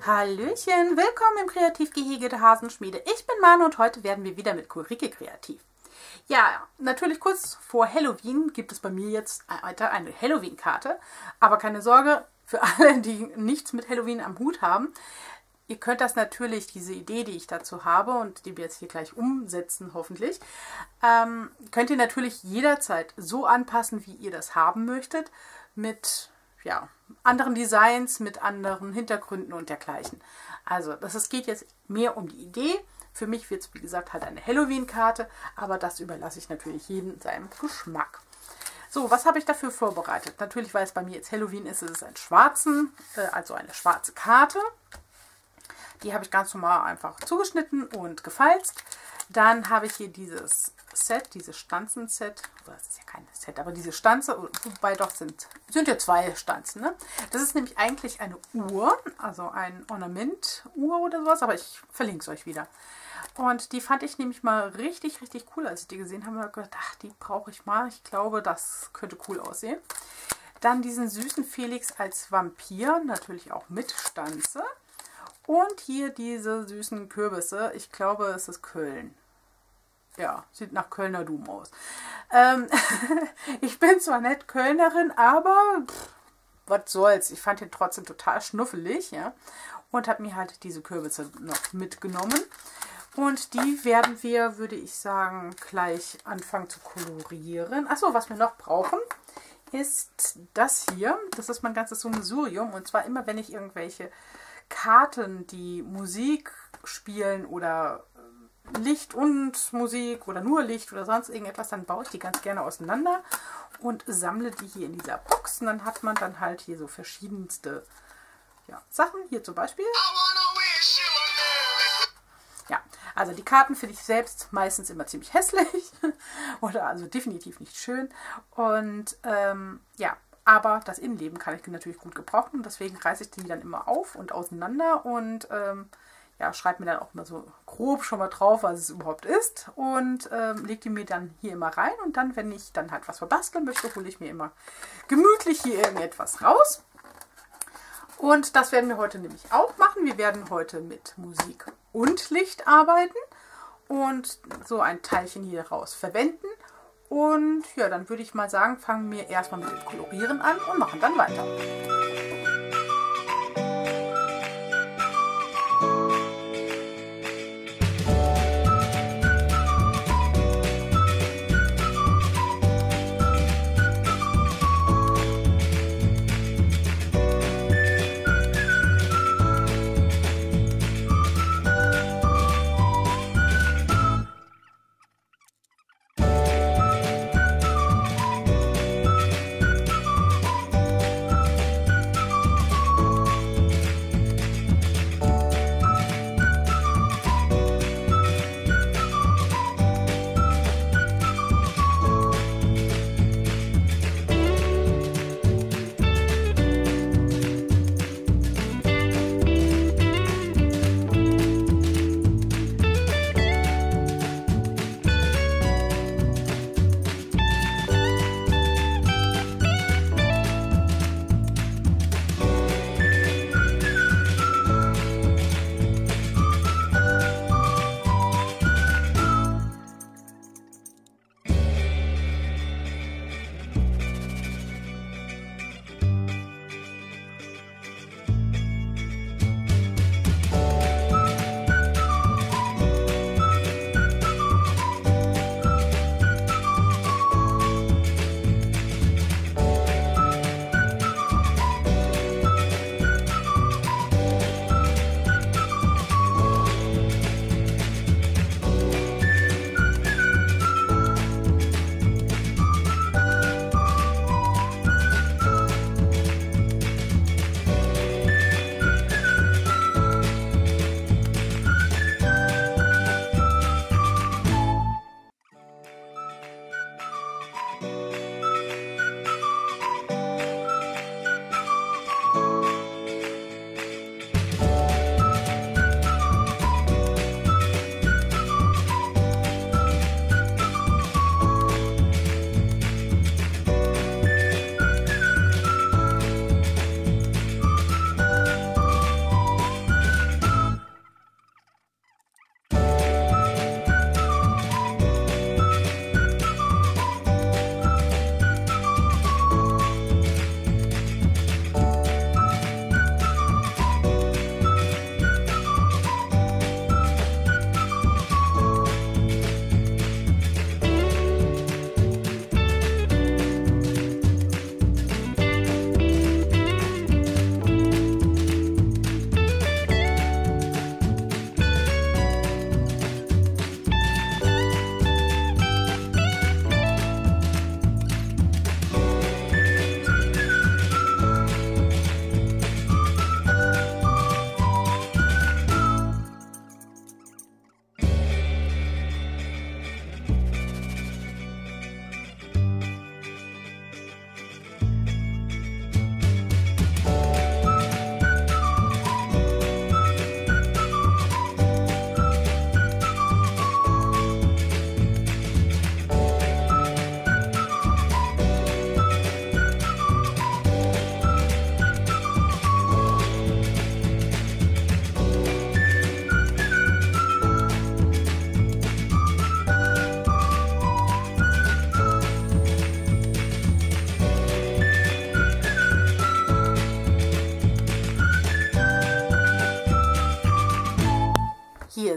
Hallöchen, willkommen im Kreativgehege der Hasenschmiede. Ich bin Manu und heute werden wir wieder mit Ulrike kreativ. Ja, natürlich kurz vor Halloween gibt es bei mir jetzt weiter eine Halloween-Karte. Aber keine Sorge, für alle, die nichts mit Halloween am Hut haben. Ihr könnt das natürlich, diese Idee, die ich dazu habe und die wir jetzt hier gleich umsetzen, hoffentlich, könnt ihr natürlich jederzeit so anpassen, wie ihr das haben möchtet, mit anderen Designs, mit anderen Hintergründen und dergleichen. Also es geht jetzt mehr um die Idee. Für mich wird es, wie gesagt, halt eine Halloween-Karte, aber das überlasse ich natürlich jedem seinem Geschmack. So, was habe ich dafür vorbereitet? Natürlich, weil es bei mir jetzt Halloween ist, ist es ein also eine schwarze Karte. Die habe ich ganz normal einfach zugeschnitten und gefalzt. Dann habe ich hier dieses Set, dieses Stanzen-Set. Das ist ja kein Set, aber diese Stanze, wobei doch sind ja zwei Stanzen. Ne? Das ist nämlich eigentlich eine Uhr, also ein Ornament-Uhr oder sowas, aber ich verlinke es euch wieder. Und die fand ich nämlich mal richtig, richtig cool, als ich die gesehen habe. Ich habe gedacht, ach, die brauche ich mal. Ich glaube, das könnte cool aussehen. Dann diesen süßen Felix als Vampir, natürlich auch mit Stanze. Und hier diese süßen Kürbisse. Ich glaube, es ist Köln. Ja, sieht nach Kölner Dom aus. Ich bin zwar nicht Kölnerin, aber was soll's. Ich fand ihn trotzdem total schnuffelig, ja. Und habe mir halt diese Kürbisse noch mitgenommen. Und die werden wir, würde ich sagen, gleich anfangen zu kolorieren. Achso, was wir noch brauchen, ist das hier. Das ist mein ganzes Sammelsurium. Und zwar immer, wenn ich irgendwelche Karten, die Musik spielen oder Licht und Musik oder nur Licht oder sonst irgendetwas, dann baue ich die ganz gerne auseinander und sammle die hier in dieser Box. Und dann hat man dann halt hier so verschiedenste Sachen. Hier zum Beispiel. Ja, also die Karten finde ich selbst meistens immer ziemlich hässlich oder also definitiv nicht schön. Und aber das Innenleben kann ich natürlich gut gebrauchen und deswegen reiße ich die dann immer auf und auseinander und schreibe mir dann auch mal so grob schon mal drauf, was es überhaupt ist und lege die mir dann hier immer rein und dann, wenn ich dann halt was verbasteln möchte, hole ich mir immer gemütlich hier irgendetwas raus. Und das werden wir heute nämlich auch machen. Wir werden heute mit Musik und Licht arbeiten und so ein Teilchen hier raus verwenden. Und ja, dann würde ich mal sagen, fangen wir erstmal mit dem Kolorieren an und machen dann weiter.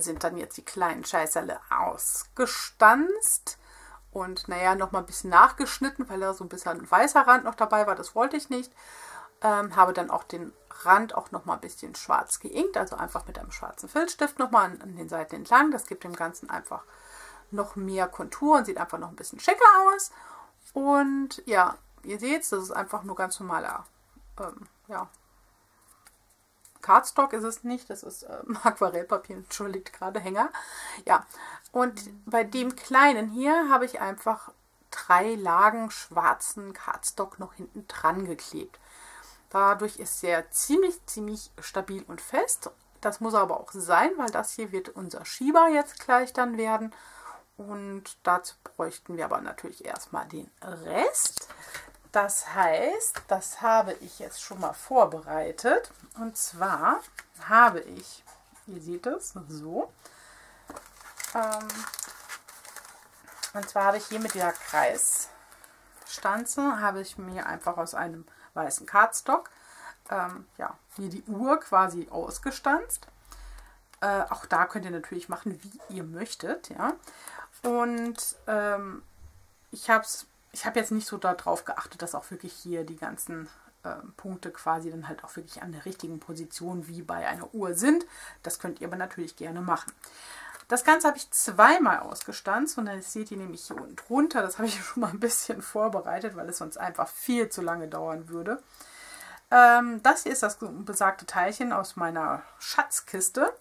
sind dann jetzt die kleinen Scheißerle ausgestanzt und naja, nochmal ein bisschen nachgeschnitten, weil da so ein bisschen ein weißer Rand noch dabei war, das wollte ich nicht. Habe dann auch den Rand auch nochmal ein bisschen schwarz geinkt, also einfach mit einem schwarzen Filzstift nochmal an den Seiten entlang. Das gibt dem Ganzen einfach noch mehr Kontur und sieht einfach noch ein bisschen schicker aus. Und ja, ihr seht, das ist einfach nur ganz normaler, ja, Cardstock ist es nicht, das ist Aquarellpapier, entschuldigt, gerade Hänger. Ja, und bei dem kleinen hier habe ich einfach 3 Lagen schwarzen Cardstock noch hinten dran geklebt. Dadurch ist er ziemlich stabil und fest. Das muss aber auch sein, weil das hier wird unser Schieber jetzt gleich dann werden. Und dazu bräuchten wir aber natürlich erstmal den Rest. Das heißt, das habe ich jetzt schon mal vorbereitet. Und zwar habe ich, ihr seht es, so. Und zwar habe ich hier mit dieser Kreisstanze, habe ich mir einfach aus einem weißen Cardstock, ja, hier die Uhr quasi ausgestanzt. Auch da könnt ihr natürlich machen, wie ihr möchtet, ja. Und ich habe jetzt nicht so darauf geachtet, dass auch wirklich hier die ganzen Punkte quasi dann halt auch wirklich an der richtigen Position wie bei einer Uhr sind. Das könnt ihr aber natürlich gerne machen. Das Ganze habe ich zweimal ausgestanzt und dann seht ihr nämlich hier unten drunter, das habe ich schon mal ein bisschen vorbereitet, weil es sonst einfach viel zu lange dauern würde. Das hier ist das besagte Teilchen aus meiner Schatzkiste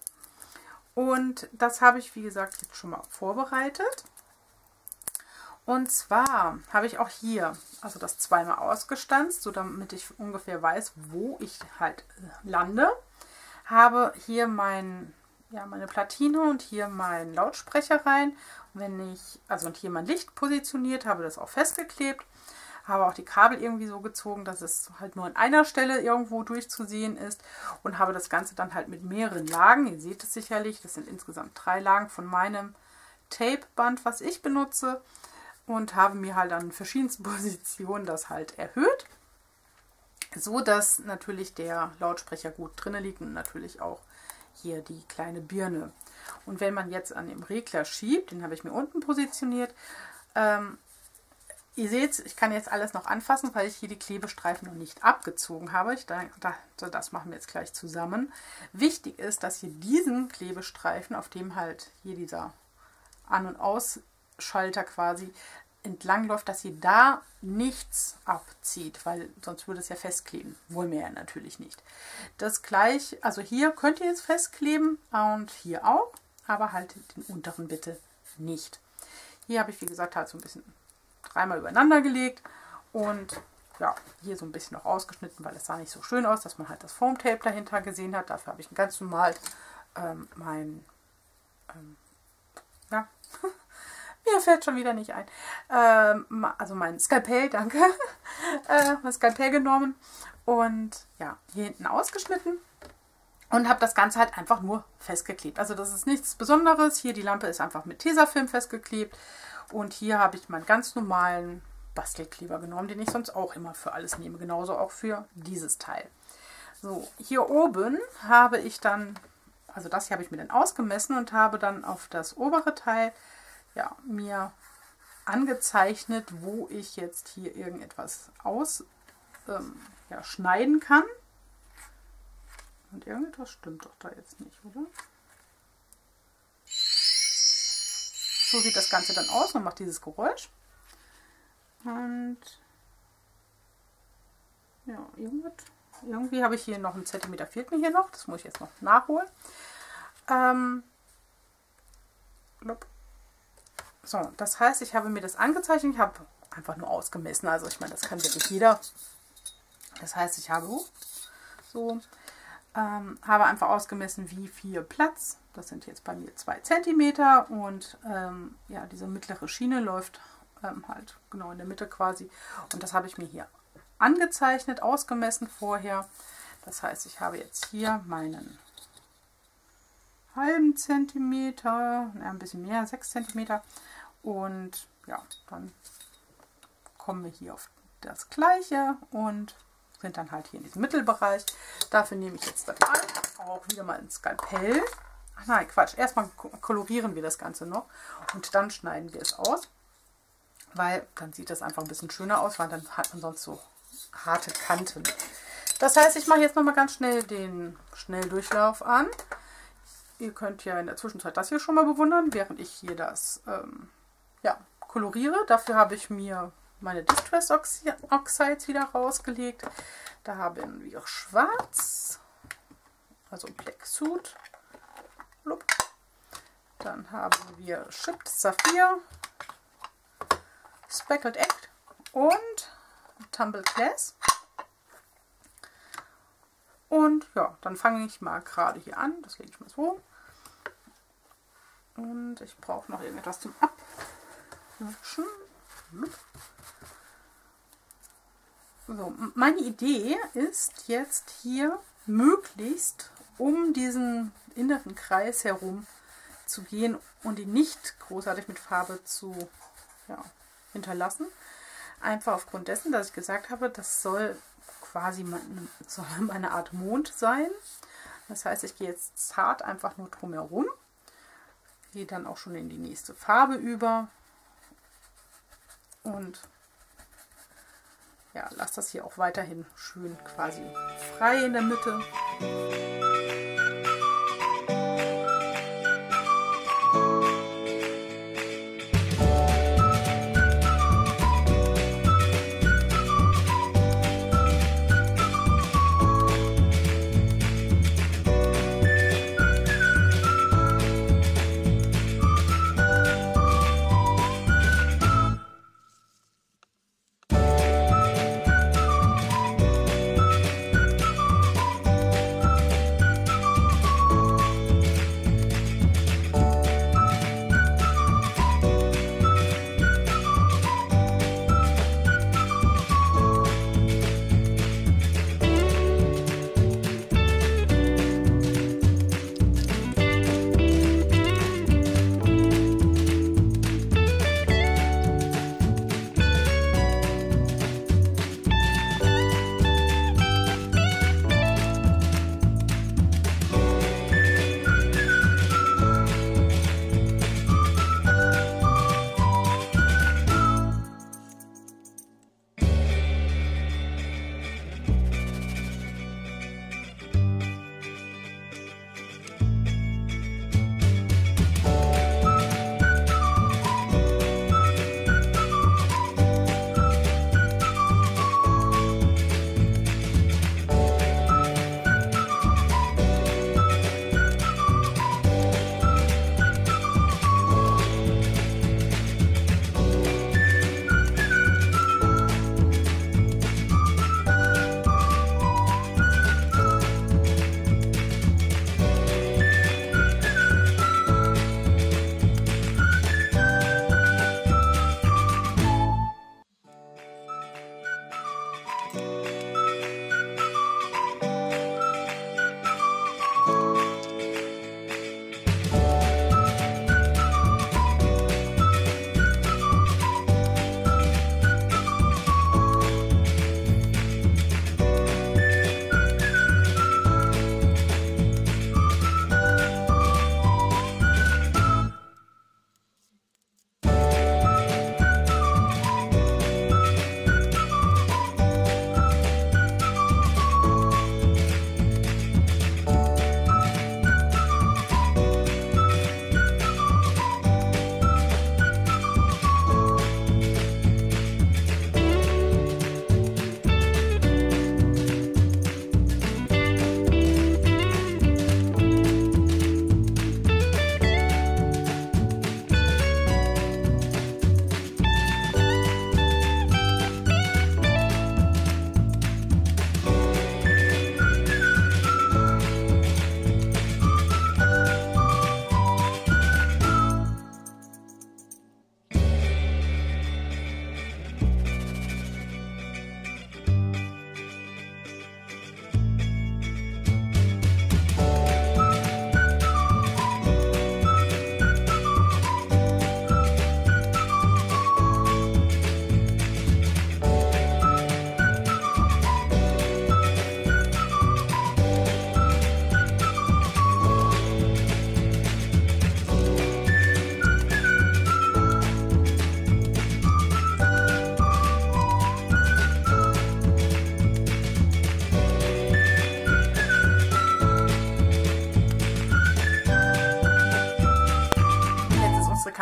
und das habe ich, wie gesagt, jetzt schon mal vorbereitet. Und zwar habe ich auch hier, also das zweimal ausgestanzt, so damit ich ungefähr weiß, wo ich halt lande. Habe hier meine Platine und hier meinen Lautsprecher rein. Und hier mein Licht positioniert, habe das auch festgeklebt. Habe auch die Kabel irgendwie so gezogen, dass es halt nur an einer Stelle irgendwo durchzusehen ist. Und habe das Ganze dann halt mit mehreren Lagen, ihr seht es sicherlich, das sind insgesamt 3 Lagen von meinem Tapeband, was ich benutze. Und habe mir halt an verschiedensten Positionen das halt erhöht, so dass natürlich der Lautsprecher gut drin liegt und natürlich auch hier die kleine Birne. Und wenn man jetzt an dem Regler schiebt, den habe ich mir unten positioniert, ihr seht, ich kann jetzt alles noch anfassen, weil ich hier die Klebestreifen noch nicht abgezogen habe. Das machen wir jetzt gleich zusammen. Wichtig ist, dass ihr diesen Klebestreifen, auf dem halt hier dieser An- und Ausschalter quasi entlang läuft, dass ihr da nichts abzieht, weil sonst würde es ja festkleben. Wollen wir ja natürlich nicht. Das gleich, also hier könnt ihr jetzt festkleben und hier auch, aber halt den unteren bitte nicht. Hier habe ich, wie gesagt, halt so ein bisschen 3-mal übereinander gelegt und ja, hier so ein bisschen noch ausgeschnitten, weil es sah nicht so schön aus, dass man halt das Foam-Tape dahinter gesehen hat. Dafür habe ich ganz normal ja, mir fällt schon wieder nicht ein. Also mein Skalpell, danke. Mein Skalpell genommen und ja, hier hinten ausgeschnitten und habe das Ganze halt einfach nur festgeklebt. Also das ist nichts Besonderes. Hier die Lampe ist einfach mit Tesafilm festgeklebt und hier habe ich meinen ganz normalen Bastelkleber genommen, den ich sonst auch immer für alles nehme. Genauso auch für dieses Teil. So, hier oben habe ich dann, also das hier habe ich mir dann ausgemessen und habe dann auf das obere Teil ja, mir angezeichnet, wo ich jetzt hier irgendetwas schneiden kann. Und irgendetwas stimmt doch da jetzt nicht, oder? So sieht das Ganze dann aus und macht dieses Geräusch. Und ja, irgendwie habe ich hier noch einen Zentimeter, fehlt mir hier noch. Das muss ich jetzt noch nachholen. So, das heißt, ich habe mir das angezeichnet, ich habe einfach nur ausgemessen, also ich meine, das kann wirklich jeder. Das heißt, ich habe habe einfach ausgemessen, wie viel Platz, das sind jetzt bei mir 2 cm und ja, diese mittlere Schiene läuft halt genau in der Mitte quasi und das habe ich mir hier angezeichnet, ausgemessen vorher. Das heißt, ich habe jetzt hier meinen halben Zentimeter, ein bisschen mehr, 6 cm. Und ja, dann kommen wir hier auf das Gleiche und sind dann halt hier in diesem Mittelbereich. Dafür nehme ich jetzt dann auch wieder mal ein Skalpell, nein, Quatsch. Erstmal kolorieren wir das Ganze noch und dann schneiden wir es aus. Weil dann sieht das einfach ein bisschen schöner aus, weil dann hat man sonst so harte Kanten. Das heißt, ich mache jetzt nochmal ganz schnell den Schnelldurchlauf an. Ihr könnt ja in der Zwischenzeit das hier schon mal bewundern, während ich hier das ja, koloriere. Dafür habe ich mir meine Distress Oxides wieder rausgelegt. Da haben wir schwarz, also Black Suit. Dann haben wir Chipped Saphir, Speckled Egg und Tumbled Glass. Und ja, dann fange ich mal gerade hier an. Das lege ich mal so. Und ich brauche noch irgendetwas zum Abwischen. So, meine Idee ist jetzt hier möglichst um diesen inneren Kreis herum zu gehen und ihn nicht großartig mit Farbe zu hinterlassen. Einfach aufgrund dessen, dass ich gesagt habe, das soll quasi eine Art Mond sein. Das heißt, ich gehe jetzt zart einfach nur drumherum. Gehe dann auch schon in die nächste Farbe über. Und ja, lasse das hier auch weiterhin schön quasi frei in der Mitte.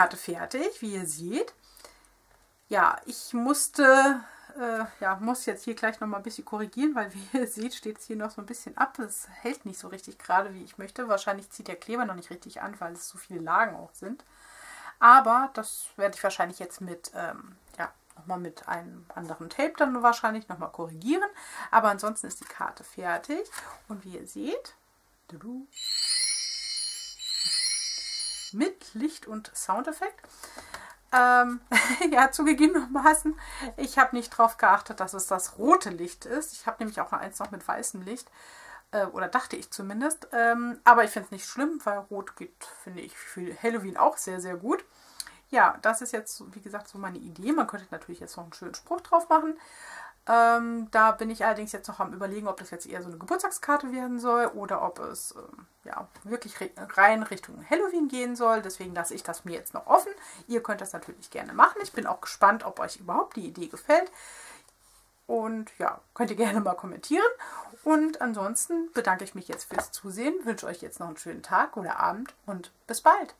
Karte fertig, wie ihr seht. Ja, ich musste, muss jetzt hier gleich nochmal ein bisschen korrigieren, weil wie ihr seht, steht es hier noch so ein bisschen ab. Es hält nicht so richtig gerade, wie ich möchte. Wahrscheinlich zieht der Kleber noch nicht richtig an, weil es so viele Lagen auch sind. Aber das werde ich wahrscheinlich jetzt mit, nochmal mit einem anderen Tape dann wahrscheinlich nochmal korrigieren. Aber ansonsten ist die Karte fertig. Und wie ihr seht, mit Licht und Soundeffekt. Ja, zugegebenermaßen, ich habe nicht darauf geachtet, dass es das rote Licht ist. Ich habe nämlich auch eins noch mit weißem Licht. Oder dachte ich zumindest. Aber ich finde es nicht schlimm, weil rot geht, finde ich, für Halloween auch sehr, sehr gut. Ja, das ist jetzt, wie gesagt, so meine Idee. Man könnte natürlich jetzt noch einen schönen Spruch drauf machen. Da bin ich allerdings jetzt noch am Überlegen, ob das jetzt eher so eine Geburtstagskarte werden soll oder ob es wirklich rein Richtung Halloween gehen soll. Deswegen lasse ich das mir jetzt noch offen. Ihr könnt das natürlich gerne machen. Ich bin auch gespannt, ob euch überhaupt die Idee gefällt. Und ja, könnt ihr gerne mal kommentieren. Und ansonsten bedanke ich mich jetzt fürs Zusehen, wünsche euch jetzt noch einen schönen Tag oder Abend und bis bald.